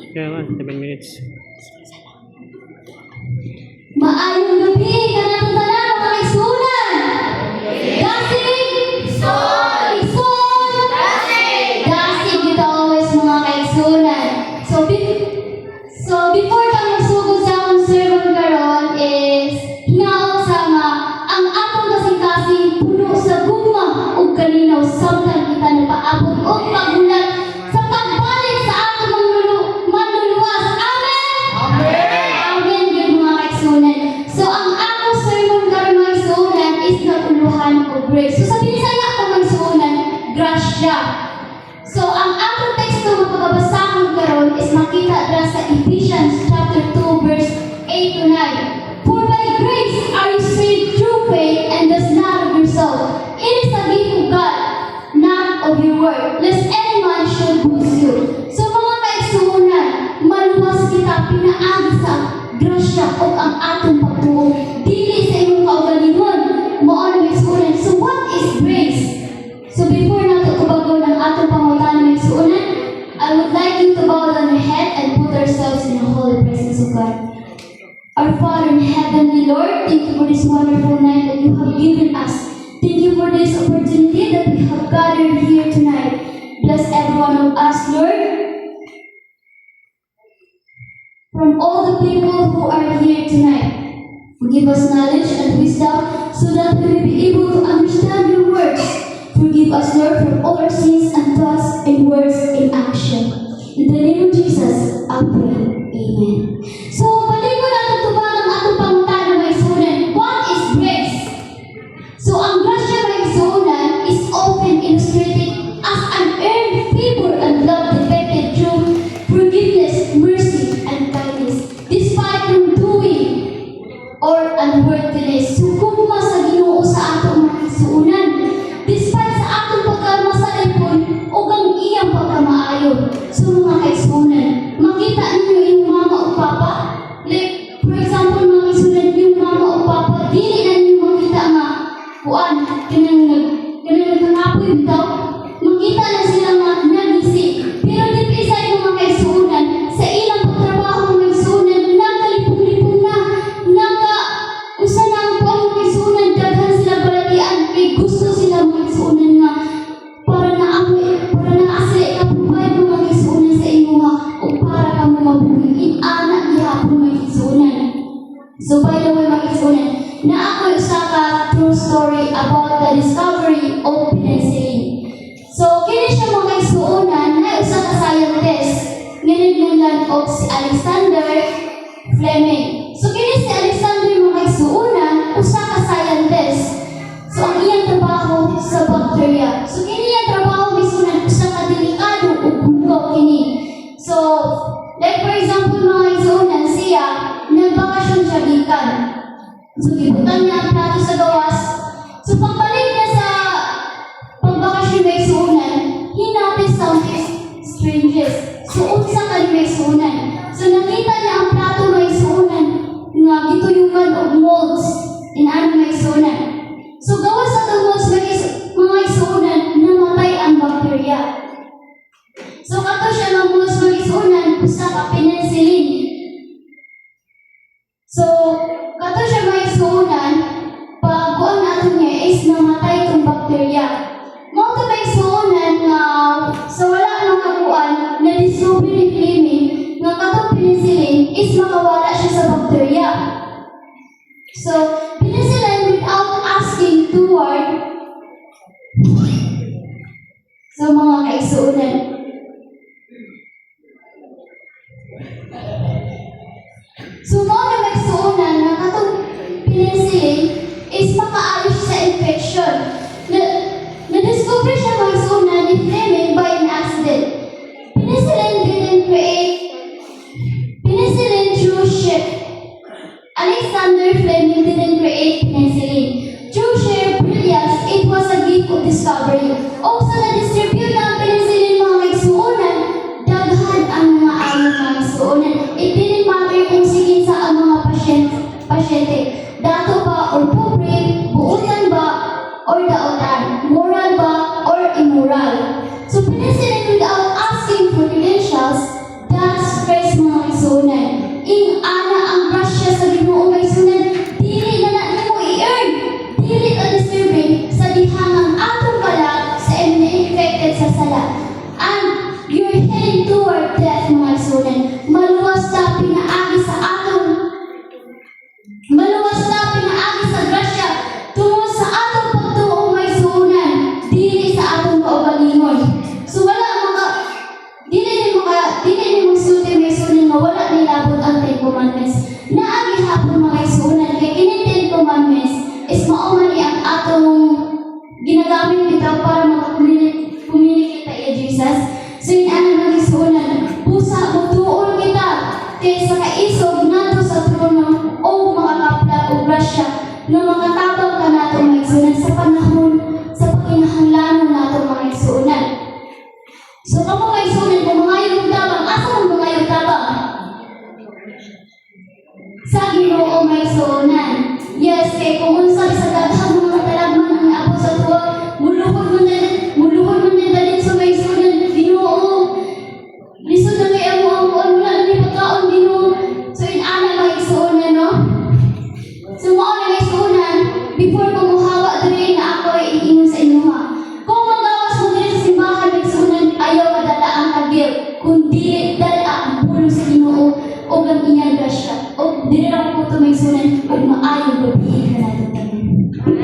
Kaya nga, 7 minutes. Maayong gabi, kanang tanan mga kaigsunan. Dasig, dasig dito always mga kaigsunan. So before ka magsugod sa akong sermon karon is hinaot sa nga ang atong kasing-kasing puno sa gugma ug kalinaw samtang kita napaabot og pagulat sa pagbalik sa atong manluluwas. Amen. Amen gyud mga kaigsunan. So ang akong sermon karon mga kaigsunan is naguluhan og grace. So sa Bisaya ko mga kaigsunan, grasya. So ang atong teksto nga pagabasahon karon is makita dira sa Ephesians chapter 2 verse 8 to 9. For by grace are you saved through faith, and does not of yourself. It is a gift of God, not of your work, lest any man should boast you. So mga kaigsunan, maluwas kita pinaagi sa grasya o ang atong pagtuo dili sa imong kaugalingon. Mao na kaigsunan. So what is grace? So before nato tubagon ang atong pangutana kaigsunan, I would like you to bow down your head and put ourselves in the holy presence of God. Our Father in Heavenly Lord, thank you for this wonderful night that you have given us. Thank you for this opportunity that we have gathered here tonight. Bless every one of us, Lord. From all the people who are here tonight, give us knowledge and wisdom so that we will be able to understand your words. Forgive us, Lord, for all our sins and thoughts and words in action. In the name of Jesus, I pray. Amen. So, balik ko na tutubang ang atong pangutana mga kaigsunan. What is grace? So, ang grasya mga kaigsunan is often illustrated as an earned favor and love depicted through forgiveness, mercy, and kindness, despite wrongdoing or unworthiness. So, kung sa Ginoo sa atong mga kaigsunan, despite sa atong pagkamasalipon o ang iyang pagkamaayon. So, mga kaigsunan, makita ninyo yung mama o papa. Like, for example, mga kaigsunan, yung mama o papa, dili na ninyo makita nga, kuan, kanang nagkakapoy bitaw. Makita na sila nga nagisi. Pero deep inside mga kaigsunan, sa ilang pagtrabaho mga kaigsunan, nakalipong-lipong na, usa na ang kuan mga kaigsunan, daghan sila balatian, kay gusto sila mga kaigsunan nga, para naasli ka provide mga kaigsunan sa imo nga, o para ka mo mabuhay, anak niya ako mga kaigsunan. So by the way mga kaigsunan, na ako usa ka true story about the discovery of penicillin. So kini siya mga kaigsunan na usa ka scientist nga naglanlan og si Alexander Fleming. So kini si Alexander mga kaigsunan usa ka scientist. So ang iyang trabaho sa bacteria. So kini iyang trabaho kaigsunan usa ka delikado ug bugaw kini. So like for example mga kaigsunan, siya nagbakasyon siya gikan. So gibutan niya ang plato sa gawas. So pagbalik niya sa pagbakasyon kaigsunan, hinapis sa strangers. So unsa ka kaigsunan. So nakita niya ang plato kaigsunan nga gituyukan og molds inani kaigsunan. So gawas sa tungos mga kaigsunan, namatay ang bacteria. So kato siya ng molds mga kaigsunan, usa ka penicillin. So kato siya mga kaigsunan, pag kuan nato niya is namatay itong bacteria. Mao to kaigsunan nga sa wala nang kakuan na discovery ni Fleming nga katong penicillin is makawala siya sa bacteria. So penicillin without asking toward. So mga kaigsunan, so mao na kaigsunan nga katong penicillin is makaayos sa infection. Na-discover siya kaigsunan ni Fleming by an accident. Penicillin wala nilabot ang Ten Commandments. Naagi hapon mga igsuunan kay kining Ten Commandments is mao man ang atong ginagamit bitaw para maka-communicate tayo Jesus. So yun ang mga igsuunan, pusa magtuol kita kay sa kaisog nato sa trono o makakaplag o grasya na makatabang ka nato mga igsuunan sa panahon sa pakinahanglanon nato mga igsuunan. So kamo mga igsuunan, kung mga yung tabang, asa mo mga yung tabang? Sa Ginoo mga igsuunan. Yes, kay kung unsa sa daghang mga talagman ang naabot sa tuwa, muluhod man na dalit sa mga igsuunan, Ginoo. Lisod na kay amo ang kuan, wala na may pagkaon, Ginoo. So inana mga igsuunan, no? So mao na mga igsuunan, before ko muhawa diri na ako ay iingon sa inyo ha. Kung magawas mo diri sa simbahan mga igsuunan, ayaw madala ang kagil, kundi dala ang pulong sa Ginoo o ang inyang grasya. O dili ra ko to mga igsuunan, ug maayong gabi ka nato tanan.